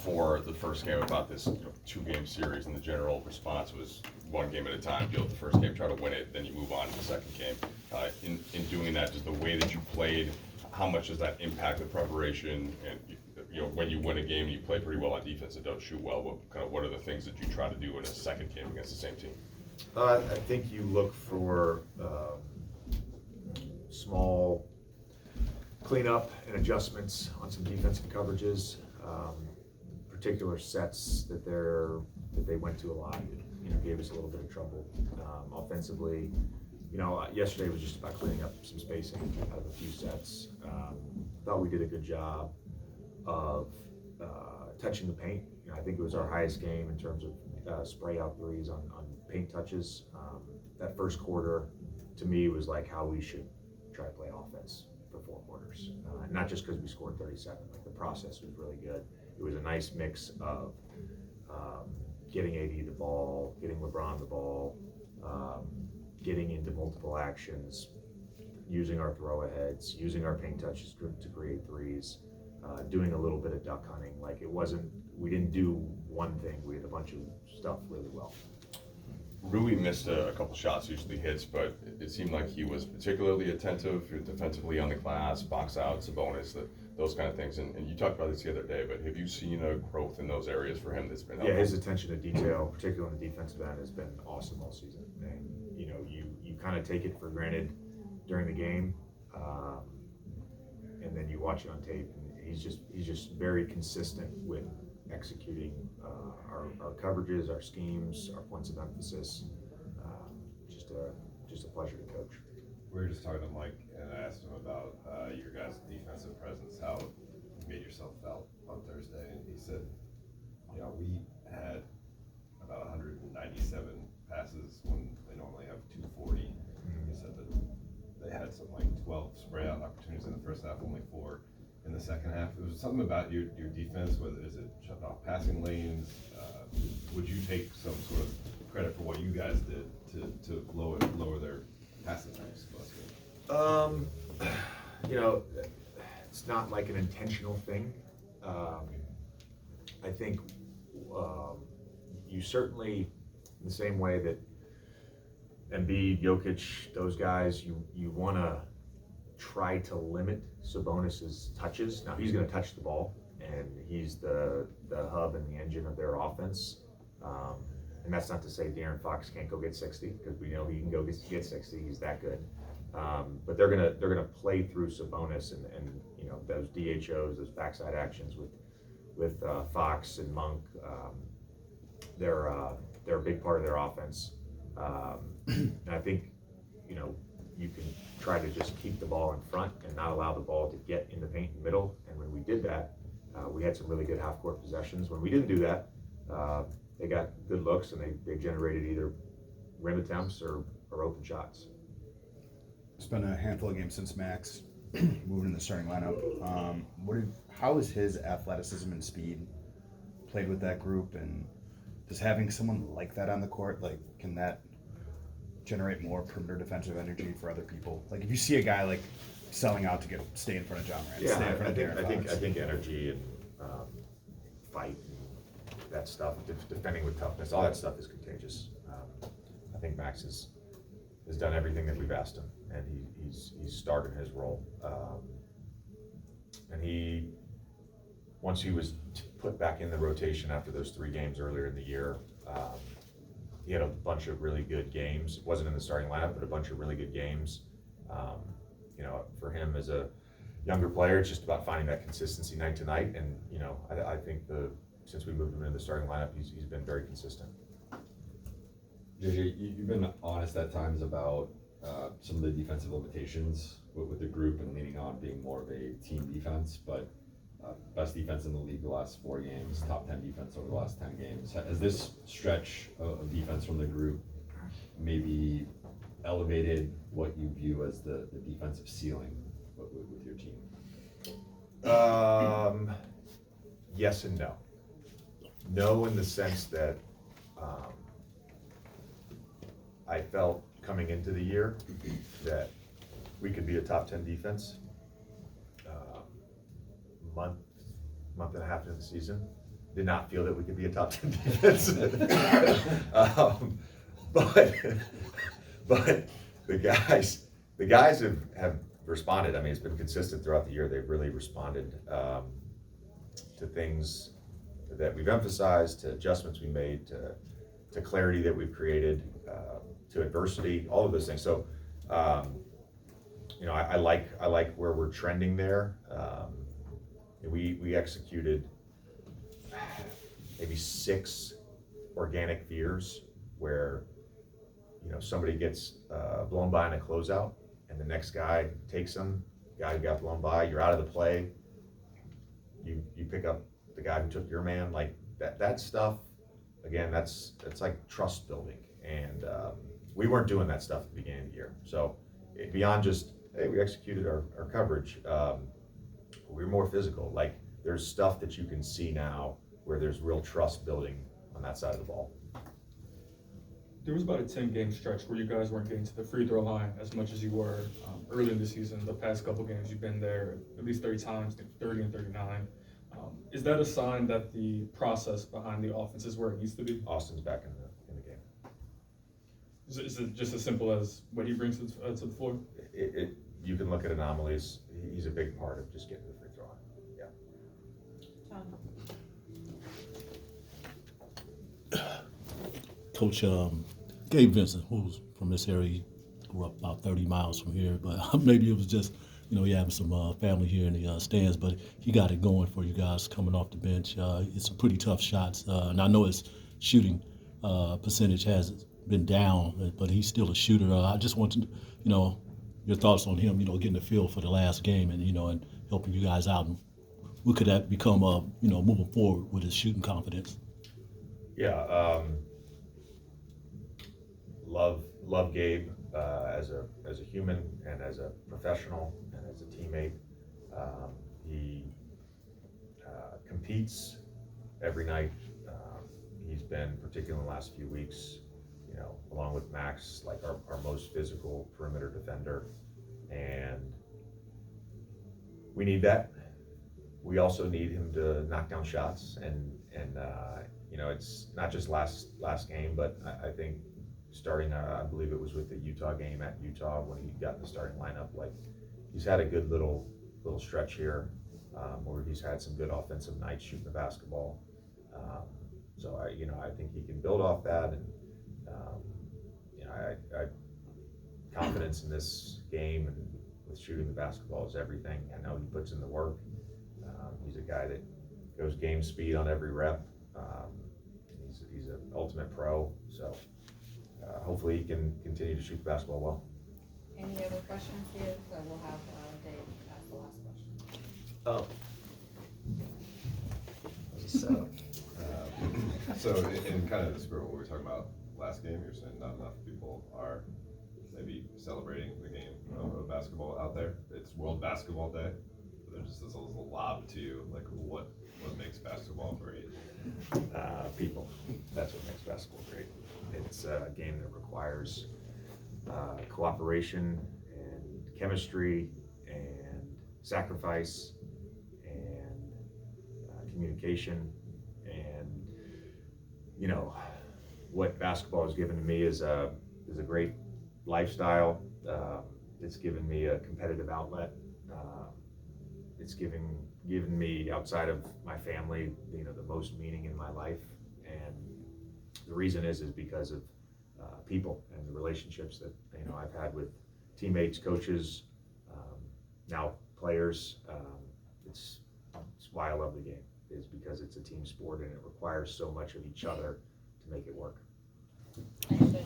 before the first game about this 2-game series, and the general response was one game at a time. Deal with the first game, try to win it, then you move on to the second game. In doing that, just the way that you played, how much does that impact the preparation? And when you win a game, you play pretty well on defense and don't shoot well. What are the things that you try to do in a second game against the same team? I think you look for small cleanup and adjustments on some defensive coverages, particular sets that they went to a lot. Gave us a little bit of trouble offensively. Yesterday was just about cleaning up some spacing out of a few sets. Thought we did a good job of touching the paint. I think it was our highest game in terms of spray out threes on paint touches. That first quarter, to me, was like how we should try to play offense for 4 quarters. Not just because we scored 37. Like, the process was really good. It was a nice mix of getting AD the ball, getting LeBron the ball, getting into multiple actions, using our throw-aheads, using our paint touches to create threes, doing a little bit of duck hunting. Like, we didn't do one thing. We had a bunch of stuff really well. Rui missed a couple shots, usually hits, but it seemed like he was particularly attentive defensively on the glass, box out, Sabonis, those kind of things. And you talked about this the other day, but have you seen a growth in those areas for him that's been helpful? Yeah, his attention to detail, particularly on the defensive end, has been awesome all season. And you kind of take it for granted during the game, and then you watch it on tape, and he's just very consistent with executing our coverages, our schemes, our points of emphasis. Just a pleasure to coach. We were just talking to Mike, and I asked him about your guys' defensive presence, how you made yourself felt on Thursday, and he said, we had about 197 passes when they normally have 240. He said that they had something like 12 spray out opportunities in the first half, only 4 in the second half. It was something about your defense, whether is it shut off passing lanes. Would you take some sort of credit for what you guys did to lower their passing times? It's not like an intentional thing. I think you certainly, in the same way that Embiid, Jokic, those guys, you want to try to limit Sabonis's touches. Now, he's going to touch the ball, and he's the hub and the engine of their offense. And that's not to say De'Aaron Fox can't go get 60, because we know he can go get 60. He's that good. But they're gonna play through Sabonis and those DHOs, those backside actions with Fox and Monk. They're a big part of their offense. And I think you can try to just keep the ball in front and not allow the ball to get in the paint in the middle. And when we did that, we had some really good half-court possessions. When we didn't do that, they got good looks, and they generated either rim attempts or open shots. It's been a handful of games since Max moving in the starting lineup. How is his athleticism and speed played with that group, and does having someone like that on the court, can that generate more perimeter defensive energy for other people? Like, if you see a guy selling out to stay in front of John Morant, stay in front of De'Aaron Fox. I think energy and fight and that stuff, defending with toughness, all that stuff is contagious. I think Max has done everything that we've asked him, and he's started his role. And once he was put back in the rotation after those 3 games earlier in the year, he had a bunch of really good games. Wasn't in the starting lineup, but a bunch of really good games. For him as a younger player, it's just about finding that consistency night to night. And I think since we moved him into the starting lineup, he's been very consistent. JJ, you've been honest at times about some of the defensive limitations with the group and leaning on being more of a team defense, but best defense in the league the last 4 games, top 10 defense over the last 10 games. Has this stretch of defense from the group maybe elevated what you view as the defensive ceiling with your team? Yes and no. No, in the sense that I felt coming into the year that we could be a top 10 defense month and a half into the season. did not feel that we could be a top 10 defense. But the guys have responded. I mean, it's been consistent throughout the year. They've really responded to things that we've emphasized, to adjustments we made, to clarity that we've created, to adversity, all of those things. So, I like where we're trending there. We executed maybe 6 organic veers where somebody gets blown by in a closeout, and the next guy takes them. Guy who got blown by, you're out of the play. You pick up the guy who took your man. Like that stuff. Again, that's like trust building, and we weren't doing that stuff at the beginning of the year. So beyond just hey, we executed our coverage. We're more physical. Like there's stuff that you can see now where there's real trust building on that side of the ball. There was about a 10-game stretch where you guys weren't getting to the free throw line as much as you were early in the season. The past couple games, you've been there at least 30 times, 30 and 39. Is that a sign that the process behind the offense is where it needs to be? Austin's back in the game. Is it just as simple as what he brings to the floor? You can look at anomalies. He's a big part of just getting to the free throw line. Yeah. Coach Gabe Vincent, who's from this area, he grew up about 30 miles from here, but maybe it was just, he having some family here in the stands, but he got it going for you guys coming off the bench. It's some pretty tough shots, and I know his shooting percentage has been down, but he's still a shooter. I just want to, your thoughts on him, getting the feel for the last game and, and helping you guys out. And what could that become, moving forward with his shooting confidence? Yeah. Love Gabe as a human and as a professional and as a teammate. He competes every night. He's been, particularly in the last few weeks, along with Max, like our most physical perimeter defender, and we need that. We also need him to knock down shots, and it's not just last game, but I think starting, I believe it was with the Utah game at Utah when he got in the starting lineup. Like he's had a good little stretch here where he's had some good offensive nights shooting the basketball. So I think he can build off that, and I confidence in this game and with shooting the basketball is everything. I know he puts in the work. He's a guy that goes game speed on every rep. He's an ultimate pro. So. Hopefully he can continue to shoot the basketball well. Any other questions here? So we'll have Dave ask the last question. Oh. So in kind of the spirit of what we were talking about last game, you're saying not enough people are maybe celebrating the game of basketball out there. It's World Basketball Day. There's just this little lob to you, like what makes basketball great? People. That's what makes basketball great. It's a game that requires cooperation and chemistry and sacrifice and communication. And what basketball has given to me is a great lifestyle. It's given me a competitive outlet. It's given me, outside of my family, the most meaning in my life. And the reason is because of people and the relationships that I've had with teammates, coaches, now players. It's why I love the game, is because it's a team sport and it requires so much of each other to make it work. Understood.